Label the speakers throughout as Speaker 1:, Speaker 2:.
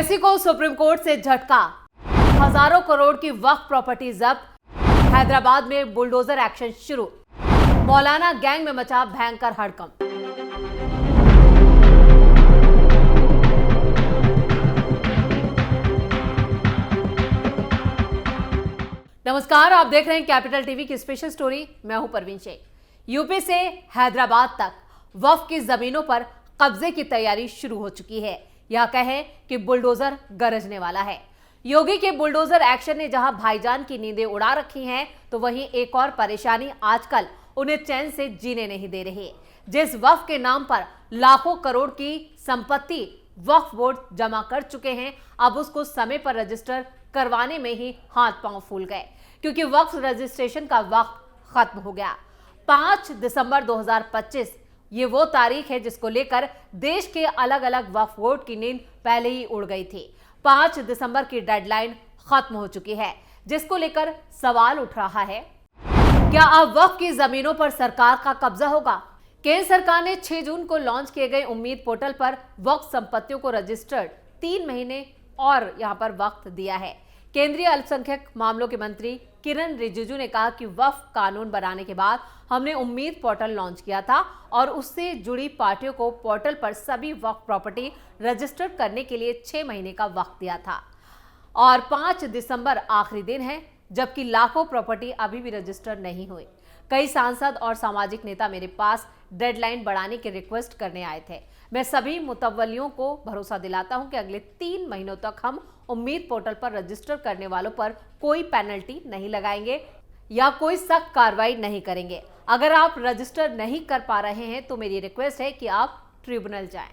Speaker 1: ओवैसी को supreme court से झटका, हजारों करोड़ की वक्फ प्रॉपर्टी जब्त, हैदराबाद में बुलडोजर एक्शन शुरू, मौलाना गैंग में मचा भयंकर हड़कंप। नमस्कार, आप देख रहे हैं कैपिटल टीवी की स्पेशल स्टोरी। मैं हूं परवीन शेख। यूपी से हैदराबाद तक वक्फ की जमीनों पर कब्जे की तैयारी शुरू हो चुकी है। यह कहें कि बुलडोजर गरजने वाला है। योगी के बुलडोजर एक्शन ने जहां भाईजान की नींदें उड़ा रखी हैं, तो वहीं एक और परेशानी आजकल उन्हें चैन से जीने नहीं दे रही। जिस वक्फ के नाम पर लाखों करोड़ की संपत्ति वक्फ बोर्ड जमा कर चुके हैं, अब उसको समय पर रजिस्टर करवाने में ही हाथ पांव फूल गए, क्योंकि वक्फ रजिस्ट्रेशन का वक्त खत्म हो गया। 5 दिसंबर 2025 ये वो तारीख है जिसको लेकर देश के अलग अलग वक्फ बोर्ड की नींद पहले ही उड़ गई थी। 5 दिसंबर की डेडलाइन खत्म हो चुकी है, जिसको लेकर सवाल उठ रहा है, क्या अब वक्फ की जमीनों पर सरकार का कब्जा होगा? केंद्र सरकार ने 6 जून को लॉन्च किए गए उम्मीद पोर्टल पर वक्फ संपत्तियों को रजिस्टर्ड 3 महीने और यहां पर वक्त दिया है। केंद्रीय अल्पसंख्यक मामलों के मंत्री किरण रिजिजू ने कहा कि वक्फ कानून बनाने के बाद हमने उम्मीद पोर्टल लॉन्च किया था और उससे जुड़ी पार्टियों को पोर्टल पर सभी वक्फ प्रॉपर्टी रजिस्टर करने के लिए 6 महीने का वक्त दिया था और 5 दिसंबर आखिरी दिन है, जबकि लाखों प्रॉपर्टी अभी भी रजिस्टर नहीं हुई। कई सांसद और सामाजिक नेता मेरे पास डेडलाइन बढ़ाने की रिक्वेस्ट करने आए थे। मैं सभी मुतव्वलियों को भरोसा दिलाता हूं कि अगले 3 महीनों तक हम उम्मीद पोर्टल पर रजिस्टर करने वालों पर कोई पेनल्टी नहीं लगाएंगे या कोई सख्त कार्रवाई नहीं करेंगे। अगर आप रजिस्टर नहीं कर पा रहे हैं तो मेरी रिक्वेस्ट है कि आप ट्रिब्यूनल जाएं।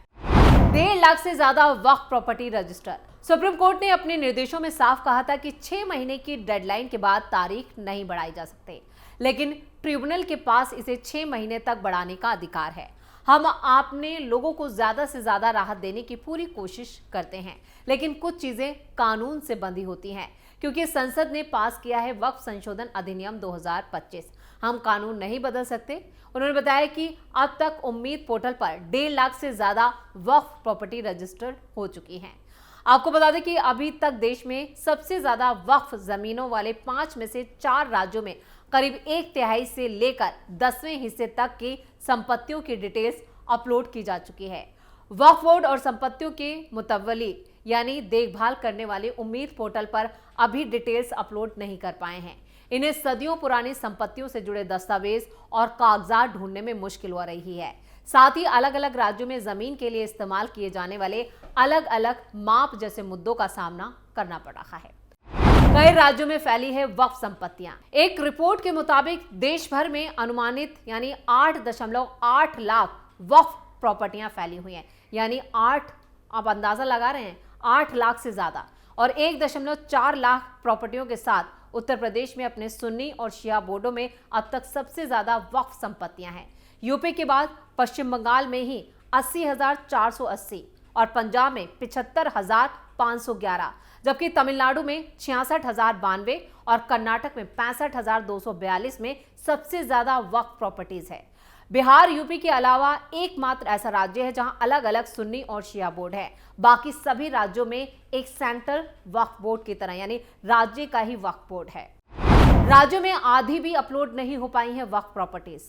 Speaker 1: 1.5 लाख से ज्यादा वक्फ प्रॉपर्टी रजिस्टर। सुप्रीम कोर्ट ने अपने निर्देशों में साफ कहा था कि 6 महीने की डेडलाइन के बाद तारीख नहीं बढ़ाई जा सकती, लेकिन ट्रिब्यूनल के पास इसे 6 महीने तक बढ़ाने का अधिकार है। हम आपने लोगों को ज्यादा से ज्यादा राहत देने की पूरी कोशिश करते हैं, लेकिन कुछ चीजें कानून से बंधी होती हैं, क्योंकि संसद ने पास किया है वक्फ संशोधन अधिनियम 2025। हम कानून नहीं बदल सकते। उन्होंने बताया कि अब तक उम्मीद पोर्टल पर 1.5 लाख से ज्यादा वक्फ प्रॉपर्टी रजिस्टर्ड हो चुकी हैं। आपको बता दें कि अभी तक देश में सबसे ज्यादा वक्फ जमीनों वाले 5 में से 4 राज्यों में करीब 1/3 से लेकर 10वें हिस्से तक की संपत्तियों की डिटेल्स अपलोड की जा चुकी है। वक्फ बोर्ड और संपत्तियों के मुतव्वली यानी देखभाल करने वाले उम्मीद पोर्टल पर अभी डिटेल्स अपलोड नहीं कर पाए हैं। इन्हें सदियों पुरानी संपत्तियों से जुड़े दस्तावेज और कागजात ढूंढने में मुश्किल हो रही है। साथ ही अलग अलग राज्यों में जमीन के लिए इस्तेमाल किए जाने वाले अलग अलग माप जैसे मुद्दों का सामना करना पड़ रहा है। कई राज्यों में फैली है वक्फ संपत्तियां। एक रिपोर्ट के मुताबिक देश भर में अनुमानित यानी 8.8 लाख वक्फ प्रॉपर्टियां फैली हुई हैं, यानी 8, आप अंदाजा लगा रहे हैं, 8 लाख से ज्यादा। और 1.4 लाख प्रॉपर्टियों के साथ उत्तर प्रदेश में अपने सुन्नी और शिया बोर्डों में अब तक सबसे ज्यादा वक्फ संपत्तियां हैं। यूपी के बाद पश्चिम बंगाल में ही 80,480 और पंजाब में 75,511, जबकि तमिलनाडु में 66,092 और कर्नाटक में 65,242 में सबसे ज्यादा वक्फ प्रॉपर्टीज है। बिहार यूपी के अलावा एकमात्र ऐसा राज्य है जहां अलग अलग सुन्नी और शिया बोर्ड है। बाकी सभी राज्यों में एक सेंट्रल वक्फ बोर्ड की तरह यानी राज्य का ही वक्फ बोर्ड है। राज्यों में आधी भी अपलोड नहीं हो पाई है वक्फ प्रॉपर्टीज।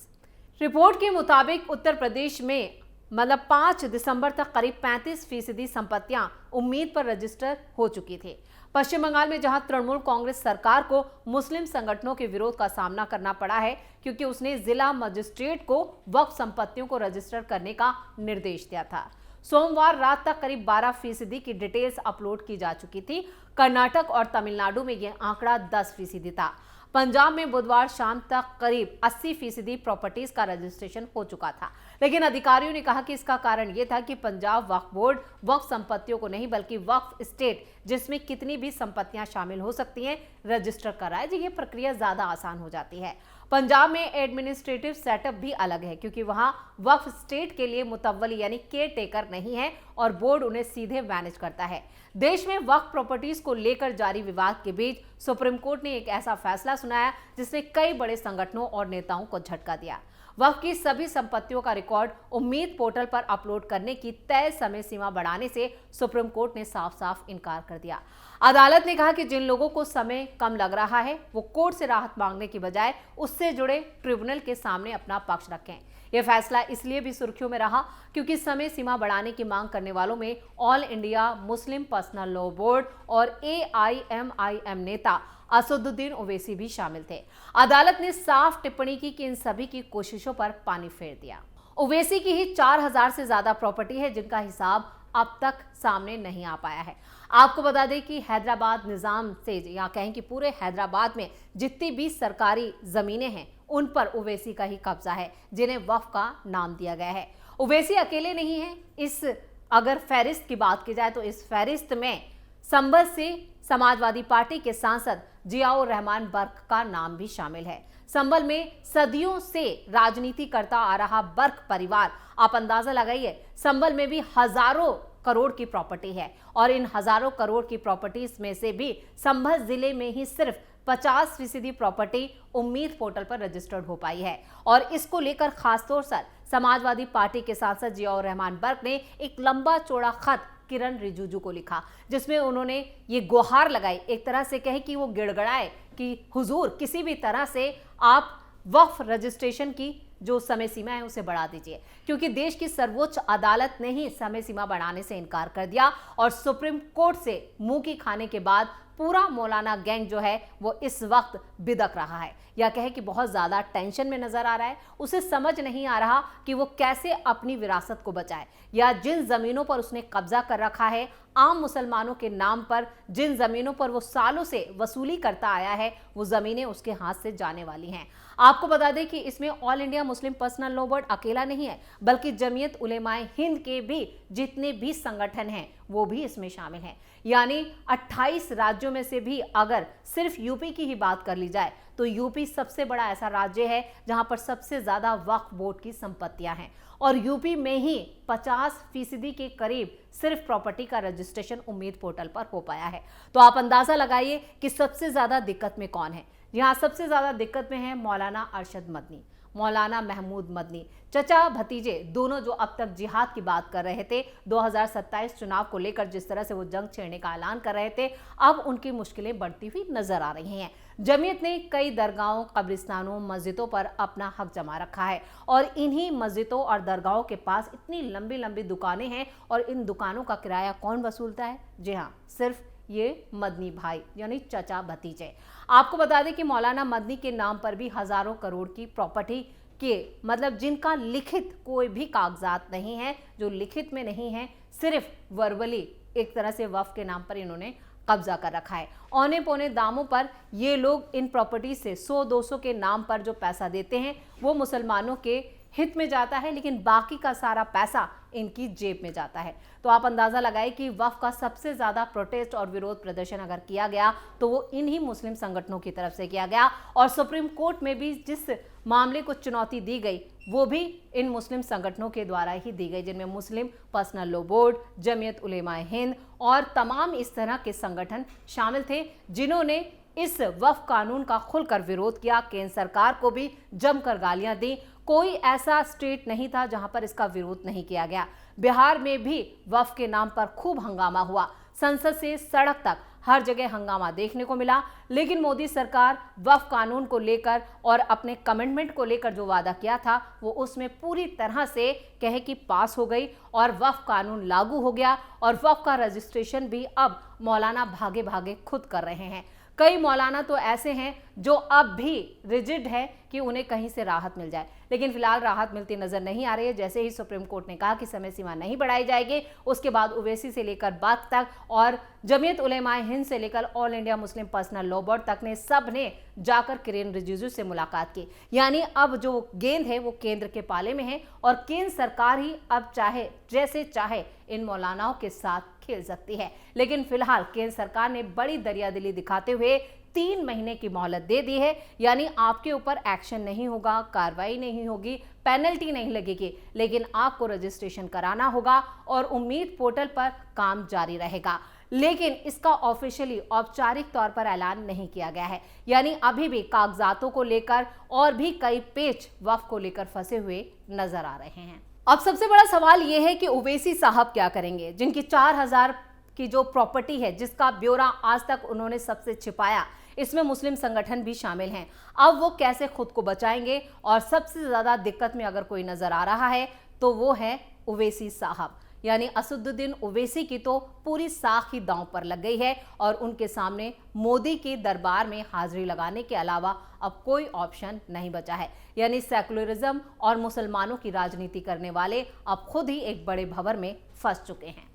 Speaker 1: रिपोर्ट के मुताबिक उत्तर प्रदेश में 5 दिसंबर तक करीब 35% संपत्तियां उम्मीद पर रजिस्टर हो चुकी थी। पश्चिम बंगाल में जहां तृणमूल कांग्रेस सरकार को मुस्लिम संगठनों के विरोध का सामना करना पड़ा है, क्योंकि उसने जिला मजिस्ट्रेट को वक्फ संपत्तियों को रजिस्टर करने का निर्देश दिया था। सोमवार रात तक करीब 12% की डिटेल्स अपलोड की जा चुकी थी। कर्नाटक और तमिलनाडु में यह आंकड़ा 10% था। पंजाब में बुधवार शाम तक करीब 80% प्रॉपर्टीज का रजिस्ट्रेशन हो चुका था, लेकिन अधिकारियों ने कहा कि इसका कारण यह था कि पंजाब वक्फ बोर्ड वक्फ संपत्तियों को नहीं बल्कि वक्फ स्टेट, जिसमें कितनी भी संपत्तियां शामिल हो सकती हैं, रजिस्टर कराए। जी, ये प्रक्रिया ज्यादा आसान हो जाती है। पंजाब में एडमिनिस्ट्रेटिव सेटअप भी अलग है, क्योंकि वहां वक्फ स्टेट के लिए मुतव्वली यानी केयर टेकर नहीं है और बोर्ड उन्हें सीधे मैनेज करता है। देश में वक्फ प्रॉपर्टीज को लेकर जारी विवाद के बीच सुप्रीम कोर्ट ने एक ऐसा फैसला सुनाया जिसने कई बड़े संगठनों और नेताओं को झटका दिया। वक्फ की सभी संपत्तियों का रिकॉर्ड उम्मीद पोर्टल पर अपलोड करने की तय समय सीमा बढ़ाने से सुप्रीम कोर्ट ने साफ साफ इनकार कर दिया। अदालत ने कहा कि जिन लोगों को समय कम लग रहा है वो कोर्ट से राहत मांगने की बजाय उससे जुड़े ट्रिब्यूनल के सामने अपना पक्ष रखें। यह फैसला इसलिए भी सुर्खियों में रहा क्योंकि समय सीमा बढ़ाने की मांग करने वालों में all India Muslim personal law board और AIMIM नेता असदुद्दीन ओवैसी भी शामिल थे। अदालत ने साफ टिप्पणी की कि इन सभी की कोशिशों पर पानी फेर दिया। ओवैसी की ही 4000 से ज्यादा प्रॉपर्टी है जिनका हिसाब अब तक सामने नहीं आ पाया है। आपको बता दें कि हैदराबाद निजाम से या कहें कि पूरे हैदराबाद में जितनी भी सरकारी जमीनें हैं उन पर ओवैसी का ही कब्जा है जिन्हें वक्फ का नाम दिया गया है। ओवैसी अकेले नहीं है। इस अगर फहरिस्त की बात की जाए तो इस फहरिस्त में संभल से समाजवादी पार्टी के सांसद जियाउर रहमान बर्क का नाम भी शामिल है। संभल में सदियों से राजनीति करता आ रहा बर्क परिवार, आप अंदाजा लगाइए, संभल में भी हजारों करोड़ की प्रॉपर्टी है और इन हजारों करोड़ की प्रॉपर्टीज में से भी संभल जिले में ही सिर्फ 50% प्रॉपर्टी उम्मीद पोर्टल पर रजिस्टर्ड हो पाई है। और इसको लेकर खासतौर से समाजवादी पार्टी के सांसद जियाउर रहमान बर्क ने एक लंबा चौड़ा खत किरण रिजिजू को लिखा जिसमें उन्होंने ये गुहार लगाई, एक तरह से कहे कि वो गिड़गड़ाए कि हुजूर किसी भी तरह से आप वक्फ रजिस्ट्रेशन की जो समय सीमा है उसे बढ़ा दीजिए, क्योंकि देश की सर्वोच्च अदालत ने ही समय सीमा बढ़ाने से इनकार कर दिया और सुप्रीम कोर्ट से मुंह की खाने के बाद पूरा मौलाना गैंग जो है वो इस वक्त बिदक रहा है या कहे कि बहुत ज्यादा टेंशन में नजर आ रहा है। उसे समझ नहीं आ रहा कि वो कैसे अपनी विरासत को बचाए या जिन जमीनों पर उसने कब्जा कर रखा है, आम मुसलमानों के नाम पर जिन जमीनों पर वो सालों से वसूली करता आया है, वो जमीनें उसके हाथ से जाने वाली हैं। आपको बता दें कि इसमें all India Muslim personal law board अकेला नहीं है बल्कि जमीयत उलेमाए हिंद के भी जितने भी संगठन हैं वो भी इसमें शामिल हैं। यानी 28 राज्यों में से भी अगर सिर्फ यूपी की ही बात कर ली जाए तो यूपी सबसे बड़ा ऐसा राज्य है जहां पर सबसे ज्यादा वक्फ बोर्ड की संपत्तियां हैं और यूपी में ही 50% के करीब सिर्फ प्रॉपर्टी का रजिस्ट्रेशन उम्मीद पोर्टल पर हो पाया है। तो आप अंदाजा लगाइए कि सबसे ज्यादा दिक्कत में कौन है। यहाँ सबसे ज्यादा दिक्कत में है मौलाना अरशद मदनी, मौलाना महमूद मदनी, चचा भतीजे दोनों जो अब तक जिहाद की बात कर रहे थे, 2027 चुनाव को लेकर जिस तरह से वो जंग छेड़ने का ऐलान कर रहे थे, अब उनकी मुश्किलें बढ़ती हुई नजर आ रही हैं। जमीयत ने कई दरगाहों, कब्रिस्तानों, मस्जिदों पर अपना हक जमा रखा है और इन्हीं मस्जिदों और दरगाहों के पास इतनी लंबी लंबी दुकानें हैं और इन दुकानों का किराया कौन वसूलता है? जी हाँ, सिर्फ ये मदनी भाई यानी चचा भतीजे। आपको बता दें कि मौलाना मदनी के नाम पर भी हजारों करोड़ की प्रॉपर्टी के मतलब जिनका लिखित कोई भी कागजात नहीं है, जो लिखित में नहीं है, सिर्फ वर्बली एक तरह से वक्फ के नाम पर इन्होंने कब्जा कर रखा है। औने पौने दामों पर ये लोग इन प्रॉपर्टी से 100-200 के नाम पर जो पैसा देते हैं वो मुसलमानों के हित में जाता है, लेकिन बाकी का सारा पैसा इनकी जेब में जाता है। तो आप अंदाजा लगाएं कि वक्फ का सबसे ज्यादा प्रोटेस्ट और विरोध प्रदर्शन अगर किया गया तो वो इन्हीं मुस्लिम संगठनों की तरफ से किया गया और सुप्रीम कोर्ट में भी जिस मामले को चुनौती दी गई वो भी इन मुस्लिम संगठनों के द्वारा ही दी गई, जिनमें मुस्लिम personal law board, Jamiat उलेमाए Hind और तमाम इस तरह के संगठन शामिल थे जिन्होंने इस वक्फ कानून का खुलकर विरोध किया। केंद्र सरकार को भी जमकर गालियां दी। कोई ऐसा स्टेट नहीं था जहां पर इसका विरोध नहीं किया गया। बिहार में भी वक्फ के नाम पर खूब हंगामा हुआ, संसद से सड़क तक हर जगह हंगामा देखने को मिला, लेकिन मोदी सरकार वक्फ कानून को लेकर और अपने कमिटमेंट को लेकर जो वादा किया था वो उसमें पूरी तरह से कहे कि पास हो गई और वक्फ कानून लागू हो गया और वक्फ का रजिस्ट्रेशन भी अब मौलाना भागे भागे खुद कर रहे हैं। कई मौलाना तो ऐसे हैं जो अब भी रिजिड है कि उन्हें कहीं से राहत मिल जाए, लेकिन फिलहाल राहत मिलती नजर नहीं आ रही है। जैसे ही सुप्रीम कोर्ट ने कहा कि समय सीमा नहीं बढ़ाई जाएगी, उसके बाद ओवैसी से लेकर बात तक और जमीयत उलेमाए हिंद से लेकर all India Muslim personal law board तक ने सब ने जाकर किरण रिजिजू से मुलाकात की। यानी अब जो गेंद है वो केंद्र के पाले में है और केंद्र सरकार ही अब चाहे जैसे चाहे इन मौलानाओं के साथ खेल सकती है। लेकिन फिलहाल केंद्र सरकार ने बड़ी दरियादिली दिखाते हुए 3 महीने की मोहलत दे दी है। यानी आपके ऊपर एक्शन नहीं होगा, कार्रवाई नहीं होगी, पेनल्टी नहीं लगेगी, लेकिन आपको रजिस्ट्रेशन कराना होगा और उम्मीद पोर्टल पर काम जारी रहेगा। लेकिन इसका ऑफिशियली औपचारिक तौर पर ऐलान नहीं किया गया है। यानी अभी भी कागजातों को लेकर और भी कई पेच वक्फ को लेकर फंसे हुए नजर आ रहे हैं। अब सबसे बड़ा सवाल यह है कि ओवैसी साहब क्या करेंगे, जिनकी 4000 की जो प्रॉपर्टी है, जिसका ब्यौरा आज तक उन्होंने सबसे छिपाया, इसमें मुस्लिम संगठन भी शामिल हैं। अब वो कैसे खुद को बचाएंगे? और सबसे ज्यादा दिक्कत में अगर कोई नजर आ रहा है तो वो है ओवैसी साहब, यानी असदुद्दीन ओवैसी की तो पूरी साख ही दांव पर लग गई है और उनके सामने मोदी के दरबार में हाजिरी लगाने के अलावा अब कोई ऑप्शन नहीं बचा है। यानी सेकुलरिज्म और मुसलमानों की राजनीति करने वाले अब खुद ही एक बड़े भंवर में फंस चुके हैं।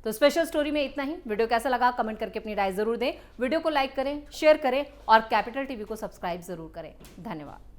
Speaker 1: तो स्पेशल स्टोरी में इतना ही। वीडियो कैसा लगा कमेंट करके अपनी राय जरूर दें। वीडियो को लाइक करें, शेयर करें और कैपिटल टीवी को सब्सक्राइब जरूर करें। धन्यवाद।